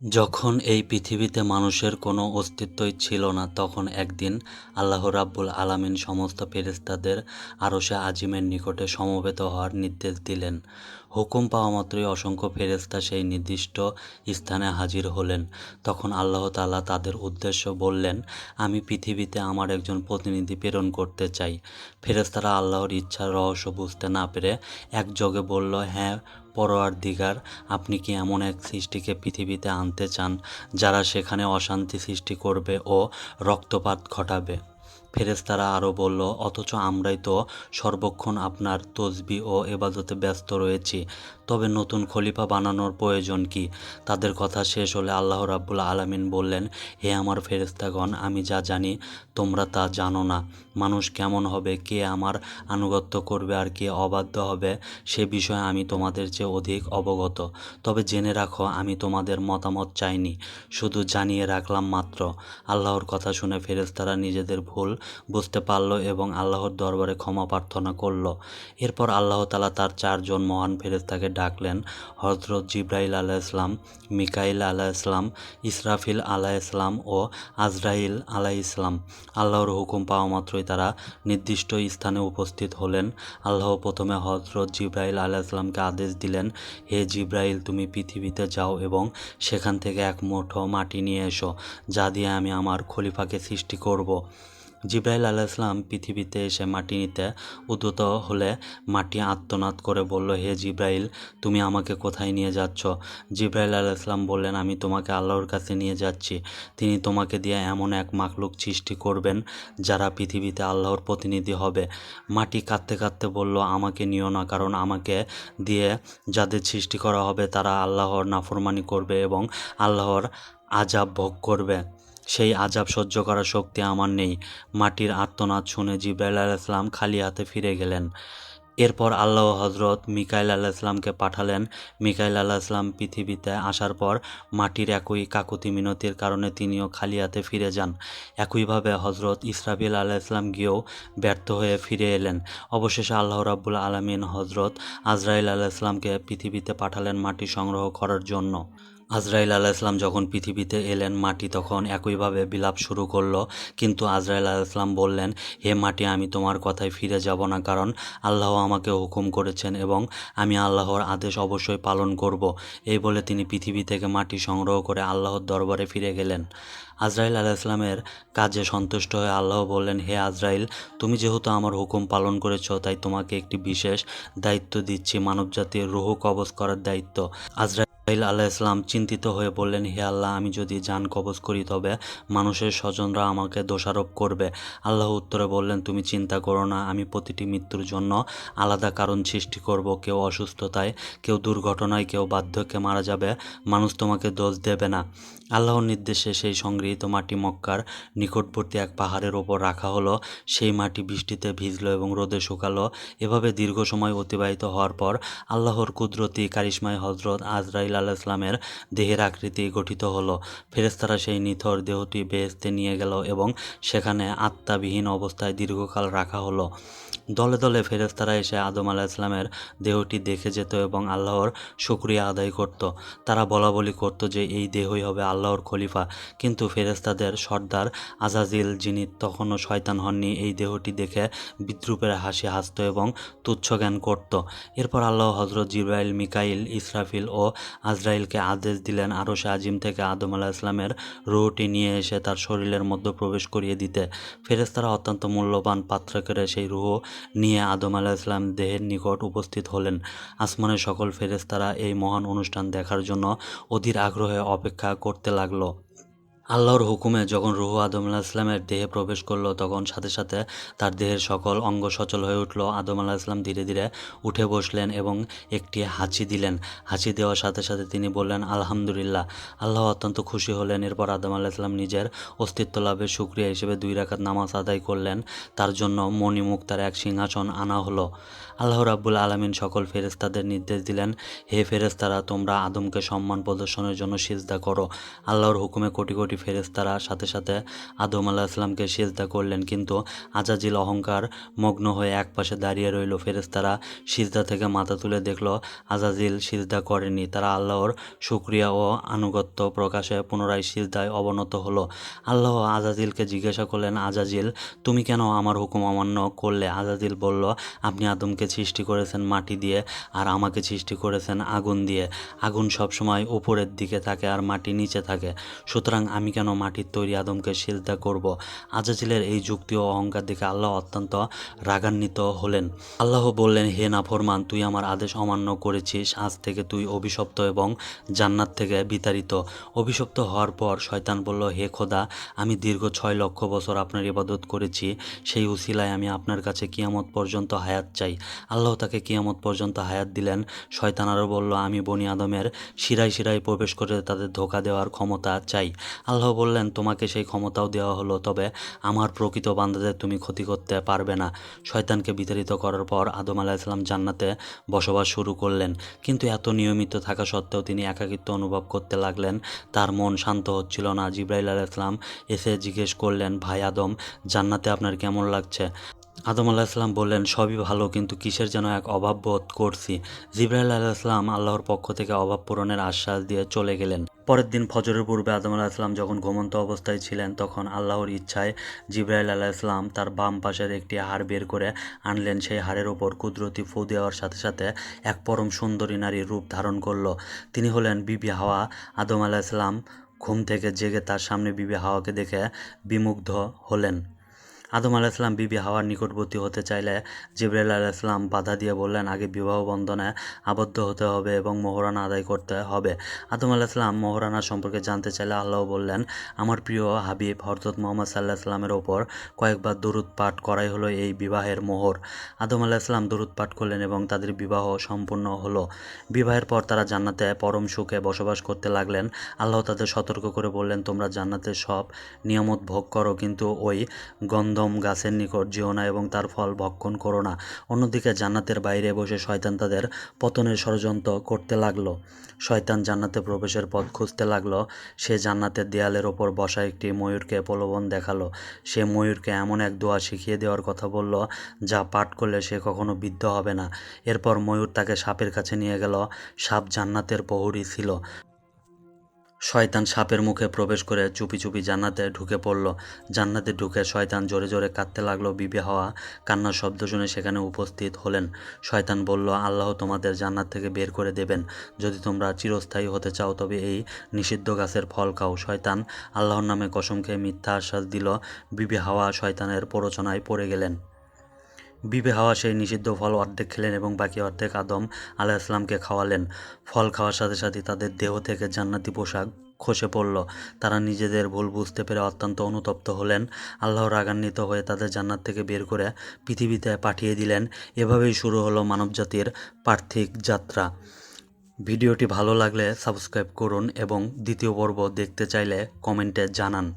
যখন এই পৃথিবীতে মানুষের কোনো অস্তিত্বই ছিল না, তখন একদিন আল্লাহ রাব্বুল আলামিন সমস্ত ফেরেশতাদের আরশে আজিমের নিকটে সমবেত হওয়ার নির্দেশ দিলেন। হুকুম পাওয়া মাত্রই অসংখ্য ফেরেশতা সেই নির্দিষ্ট স্থানে হাজির হলেন। তখন আল্লাহ তাআলা তাদের উদ্দেশ্য বললেন, আমি পৃথিবীতে আমার একজন প্রতিনিধি প্রেরণ করতে চাই। ফেরেশতারা আল্লাহর ইচ্ছার রহস্য বুঝতে না পেরে একযোগে বলল, হ্যাঁ পরওয়ারদিগার, আপনি কি এমন এক সৃষ্টিকে পৃথিবীতে আনতে চান যারা সেখানে অশান্তি সৃষ্টি করবে ও রক্তপাত ঘটাবে? ফেরেশতারা আরও বলল, অথচ আমরাই তো সর্বক্ষণ আপনার তসবিহ ও এবাদতে ব্যস্ত রয়েছি, তবে নতুন খলিফা বানানোর প্রয়োজন কি? তাদের কথা শেষ হলে আল্লাহ রাব্বুল আলামিন বললেন, হে আমার ফেরেশতাগণ, আমি যা জানি তোমরা তা জানো না। মানুষ কেমন হবে, কে আমার আনুগত্য করবে আর কে অবাধ্য হবে, সে বিষয়ে আমি তোমাদের চেয়ে অধিক অবগত। তবে জেনে রাখো, আমি তোমাদের মতামত চাইনি, শুধু জানিয়ে রাখলাম মাত্র। আল্লাহর কথা শুনে ফেরেশতারা নিজেদের ভুল বুঝতে পারল এবং আল্লাহর দরবারে ক্ষমা প্রার্থনা করল। এরপর আল্লাহ তাআলা তার 4 জন মহান ফেরেশতাকে ডাকলেন, হযরত জিবরাইল আলাইহিসসালাম, মিকাইল আলাইহিসসালাম, ইসরাফিল আলাইহিসসালাম ও আজরাইল আলাইহিসসালাম। আল্লাহর হুকুম পাওয়া মাত্রই তারা নির্দিষ্ট স্থানে উপস্থিত হলেন। আল্লাহ প্রথমে হযরত জিবরাইল আলাইহিসসালামকে আদেশ দিলেন, হে জিবরাইল, তুমি পৃথিবীতে যাও এবং সেখান থেকে এক মুঠো মাটি নিয়ে এসো, যা দিয়ে আমি আমার খলিফাকে সৃষ্টি করব। জিবরাইল আলাইহিসসালাম পৃথিবীতে এসে মাটি নিতে উদ্যত হলে মাটি আর্তনাদ করে বলল, হে জিবরাইল, তুমি আমাকে কোথায় নিয়ে যাচ্ছ? জিবরাইল আলাইহিসসালাম বললেন, আমি তোমাকে আল্লাহর কাছে নিয়ে যাচ্ছি। তিনি তোমাকে দিয়ে এমন এক মাখলুক সৃষ্টি করবেন যারা পৃথিবীতে আল্লাহর প্রতিনিধি হবে। মাটি কাঁদতে কাঁদতে বলল, আমাকে নিও না, কারণ আমাকে দিয়ে যাদের সৃষ্টি করা হবে তারা আল্লাহর নাফরমানি করবে এবং আল্লাহর আযাব ভোগ করবে। সেই আযাব সহ্য করার শক্তি আমার নেই। মাটির আর্তনাদ শুনে জিবরাইল আলাইহিসসালাম খালি হাতে ফিরে গেলেন। এরপর আল্লাহ হযরত মিকাইল আলাইহিসসালামকে পাঠালেন। মিকাইল আলাইহিসসালাম পৃথিবীতে আসার পর মাটির একই কাকুতি মিনতির কারণে তিনিও খালি হাতে ফিরে যান। একইভাবে হযরত ইসরাফিল আলাইহিসসালাম গিয়েও ব্যর্থ হয়ে ফিরে এলেন। অবশেষে আল্লাহ রাব্বুল আলামিন হযরত আজরাইল আলাইহিসসালামকে পৃথিবীতে পাঠালেন মাটি সংগ্রহ করার জন্য। আজরাইল আলাইহিসসালাম যখন পৃথিবীতে এলেন, মাটি তখন একইভাবে বিলাপ শুরু করল। কিন্তু আজরাইল আলাইহিসসালাম বললেন, হে মাটি, আমি তোমার কথায় ফিরে যাব না, কারণ আল্লাহ আমাকে হুকুম করেছেন এবং আমি আল্লাহর আদেশ অবশ্যই পালন করব। এই বলে তিনি পৃথিবী থেকে মাটি সংগ্রহ করে আল্লাহর দরবারে ফিরে গেলেন। আজরাইল আলাইহিসসালামের কাজে সন্তুষ্ট হয়ে আল্লাহ বললেন, হে আজরাইল, তুমি যেহেতু আমার হুকুম পালন করেছ, তাই তোমাকে একটি বিশেষ দায়িত্ব দিচ্ছি, মানবজাতির রূহ কবজ করার দায়িত্ব। আজরাইল আলাইহিসসালাম চিন্তিত হয়ে বললেন, হে আল্লাহ, আমি যদি জান কবজ করি তবে মানুষের স্বজনরা আমাকে দোষারোপ করবে। আল্লাহ উত্তরে বললেন, তুমি চিন্তা করো না, আমি প্রতিটি মৃত্যুর জন্য আলাদা কারণ সৃষ্টি করব। কেউ অসুস্থতায়, কেউ দুর্ঘটনায়, কেউ বার্ধক্যে মারা যাবে, মানুষ তোমাকে দোষ দেবে না। আল্লাহর নির্দেশে সেই সংগৃহীত মাটি মক্কার নিকটবর্তী এক পাহাড়ের ওপর রাখা হলো। সেই মাটি বৃষ্টিতে ভিজল এবং রোদে শুকালো। এভাবে দীর্ঘ সময় অতিবাহিত হওয়ার পর আল্লাহর কুদরতি কারিশমায় হযরত আজরাইল আলাইহিসসালামের দেহের আকৃতি গঠিত হলো। ফেরেশতারা সেই নিথর দেহটি বেহেশতে নিয়ে গেল এবং সেখানে আত্মাবিহীন অবস্থায় দীর্ঘকাল রাখা হলো। দলে দলে ফেরেশতারা এসে আদম আলাইহিসসালামের দেহটি দেখে যেত এবং আল্লাহর শুকরিয়া আদায় করত। তারা বলাবলি করত যে এই দেহই হবে আল্লাহর খলিফা। কিন্তু ফেরেশতাদের সর্দার আজাজিল, যিনি তখনও শয়তান হননি, এই দেহটি দেখে বিদ্রূপের হাসি হাসত এবং তুচ্ছ জ্ঞান করত। এরপর আল্লাহ হযরত জিবরাইল, মিকাইল, ইসরাফিল ও আজরাইলকে আদেশ দিলেন আরশে আজিম থেকে আদম আলাইহিসসালামের রূহটি নিয়ে এসে তার শরীরের মধ্যে প্রবেশ করিয়ে দিতে। ফেরেশতারা অত্যন্ত মূল্যবান পাত্রে করে সেই রূহ নিয়ে আদম আলাইহিসসালাম দেহের নিকট উপস্থিত হলেন। আসমানের সকল ফেরেশতারা এই মহান অনুষ্ঠান দেখার জন্য অধীর আগ্রহে অপেক্ষা করতে লাগলো। আল্লাহর হুকুমে যখন রূহ আদম আলাইহিসসালামের দেহে প্রবেশ করলো, তখন সাথে সাথে তার দেহের সকল অঙ্গ সচল হয়ে উঠল। আদম আলাইহিসসালাম ধীরে ধীরে উঠে বসলেন এবং একটি হাঁচি দিলেন। হাঁচি দেওয়ার সাথে সাথে তিনি বললেন, আলহামদুলিল্লাহ। আল্লাহ অত্যন্ত খুশি হলেন। এরপর আদম আলাইহিসসালাম নিজের অস্তিত্ব লাভের শুকরিয়া হিসেবে 2 রাকাত নামাজ আদায় করলেন। তার জন্য মণিমুক্তার এক সিংহাসন আনা হলো। আল্লাহ রাব্বুল আলামিন সকল ফেরেশতাদের নির্দেশ দিলেন, হে ফেরেশতারা, তোমরা আদমকে সম্মান প্রদর্শনের জন্য সিজদা করো। আল্লাহর হুকুমে কোটি কোটি ফেরেশতারা সাথে সাথে আদম আলাইহিসসালামকে সিজদা করলেন, কিন্তু আজাজিল অহংকার মগ্ন হয়ে একপাশে দাঁড়িয়ে রইল। ফেরেশতারা সিজদা থেকে মাথা তুলে দেখল আজাজিল সিজদা করেনি। তারা আল্লাহর শুকরিয়া ও আনুগত্য প্রকাশে পুনরায় সিজদায় অবনত হলো। আল্লাহ আজাজিলকে জিজ্ঞাসা করলেন, আজাজিল, তুমি কেন আমার হুকুম অমান্য করলে? আজাজিল বলল, আপনি আদমকে সৃষ্টি করেছেন মাটি দিয়ে আর আমাকে সৃষ্টি করেছেন আগুন দিয়ে। আগুন সবসময় উপরের দিকে থাকে আর মাটি নিচে থাকে, সুতরাং আমি কেন মাটির তৈরি আদমকে সিজদা করব? আজাজিলের এই যুক্তি ও অহংকার দেখে আল্লাহ অত্যন্ত রাগান্বিত হলেন। আল্লাহ বললেন, হে নাফরমান, তুই আমার আদেশ অমান্য করেছিস, আজ থেকে তুই অভিশপ্ত এবং জান্নাত থেকে বিতাড়িত। অভিশপ্ত হওয়ার পর শয়তান বলল, হে খোদা, আমি দীর্ঘ 6 লক্ষ বছর আপনার ইবাদত করেছি, সেই উসিলায় আমি আপনার কাছে কিয়ামত পর্যন্ত হায়াত চাই। আল্লাহ তাকে কিয়ামত পর্যন্ত হায়াত দিলেন। শয়তান আরও বলল, আমি বনি আদমের শিরায় শিরায় প্রবেশ করে তাদের ধোঁকা দেওয়ার ক্ষমতা চাই। আল্লাহ বললেন, তোমাকে সেই ক্ষমতাও দেওয়া হলো, তবে আমার প্রকৃত বান্দাদের তুমি ক্ষতি করতে পারবে না। শয়তানকে বিতাড়িত করার পর আদম আলাইহিসসালাম জান্নাতে বসবাস শুরু করলেন, কিন্তু এত নিয়মিত থাকা সত্ত্বেও তিনি একাকিত্ব অনুভব করতে লাগলেন। তার মন শান্ত হচ্ছিল না। জিবরাইল আলাইহিসসালাম এসে জিজ্ঞেস করলেন, ভাই আদম, জান্নাতে আপনার কেমন লাগছে? আদম আলাইহিসসালাম বললেন, সবই ভালো, কিন্তু কিসের যেন এক অভাব বোধ করছি। জিবরাইল আলাইহিসসালাম আল্লাহর পক্ষ থেকে অভাব পূরণের আশ্বাস দিয়ে চলে গেলেন। পরের দিন ফজরের পূর্বে আদম আলাইহিসসালাম যখন ঘুমন্ত অবস্থায় ছিলেন, তখন আল্লাহর ইচ্ছায় জিবরাইল আলাইহিসসালাম তার বাম পাশের একটি হাড় বের করে আনলেন। সেই হাড়ের ওপর কুদরতি ফু দেওয়ার সাথে সাথে এক পরম সুন্দরী নারীর রূপ ধারণ করল। তিনি হলেন বিবি হাওয়া। আদম আলাইহিসসালাম ঘুম থেকে জেগে তার সামনে বিবি হাওয়াকে দেখে বিমুগ্ধ হলেন। আদম আলাইহিসসালাম বিবি হাওয়ার নিকটবর্তী হতে চাইলে জিবরাইল আলাইহিসসালাম বাধা দিয়ে বললেন, আগে বিবাহ বন্ধনে আবদ্ধ হতে হবে এবং মোহরানা আদায় করতে হবে। আদম আলাইহিসসালাম মোহরানা সম্পর্কে জানতে চাইলে আল্লাহ বললেন, আমার প্রিয় হাবিব হযরত মুহাম্মদ সাল্লাল্লাহু আলাইহি ওয়াসাল্লামের ওপর কয়েকবার দরুদ পাঠ করাই হলো এই বিবাহের মোহর। আদম আলাইহিসসালাম দরুদ পাঠ করলেন এবং তাদের বিবাহ সম্পূর্ণ হলো। বিবাহের পর তারা জান্নাতে পরম সুখে বসবাস করতে লাগলেন। আল্লাহ তাদের সতর্ক করে বললেন, তোমরা জান্নাতের সব নিয়ামত ভোগ করো, কিন্তু ওই গন্ধম গাছের নিকট যেও না এবং তার ফল ভক্ষণ করো না। অন্যদিকে জান্নাতের বাইরে বসে শয়তান তাদের পতনের ষড়যন্ত্র করতে লাগলো। শয়তান জান্নাতে প্রবেশের পথ খুঁজতে লাগলো। সে জান্নাতের দেয়ালের ওপর বসা একটি ময়ূরকে প্রলোভন দেখালো। সে ময়ূরকে এমন এক দোয়া শিখিয়ে দেওয়ার কথা বলল, যা পাঠ করলে সে কখনো বিদ্ধ হবে না। এরপর ময়ূর তাকে সাপের কাছে নিয়ে গেল। সাপ জান্নাতের প্রহরী ছিল। শয়তান সাপের মুখে প্রবেশ করে চুপি চুপি জান্নাতে ঢুকে পড়ল। জান্নাতে ঢুকে শয়তান জোরে জোরে কাঁদতে লাগলো। বিবি হাওয়া কান্নার শব্দ শুনে সেখানে উপস্থিত হলেন। শয়তান বলল, আল্লাহ তোমাদের জান্নাত থেকে বের করে দেবেন যদি তোমরা চিরস্থায়ী হতে চাও, তবে এই নিষিদ্ধ গাছের ফল খাও। শয়তান আল্লাহর নামে কসম খেয়ে মিথ্যা আশ্বাস দিল। বিবি হাওয়া শয়তানের প্ররোচনায় পড়ে গেলেন। বিবি হাওয়া সেই নিষিদ্ধ ফল অর্ধেক খেলেন এবং বাকি অর্ধেক আদম আলাইহিসসালামকে খাওয়ালেন। ফল খাওয়ার সাথে সাথে তাদের দেহ থেকে জান্নাতি পোশাক খসে পড়ল। তারা নিজেদের ভুল বুঝতে পেরে অত্যন্ত অনুতপ্ত হলেন। আল্লাহ রাগান্বিত হয়ে তাদের জান্নাত থেকে বের করে পৃথিবীতে পাঠিয়ে দিলেন। এভাবেই শুরু হলো মানবজাতির পার্থিব যাত্রা। ভিডিওটি ভালো লাগলে সাবস্ক্রাইব করুন এবং দ্বিতীয় পর্ব দেখতে চাইলে কমেন্টে জানান।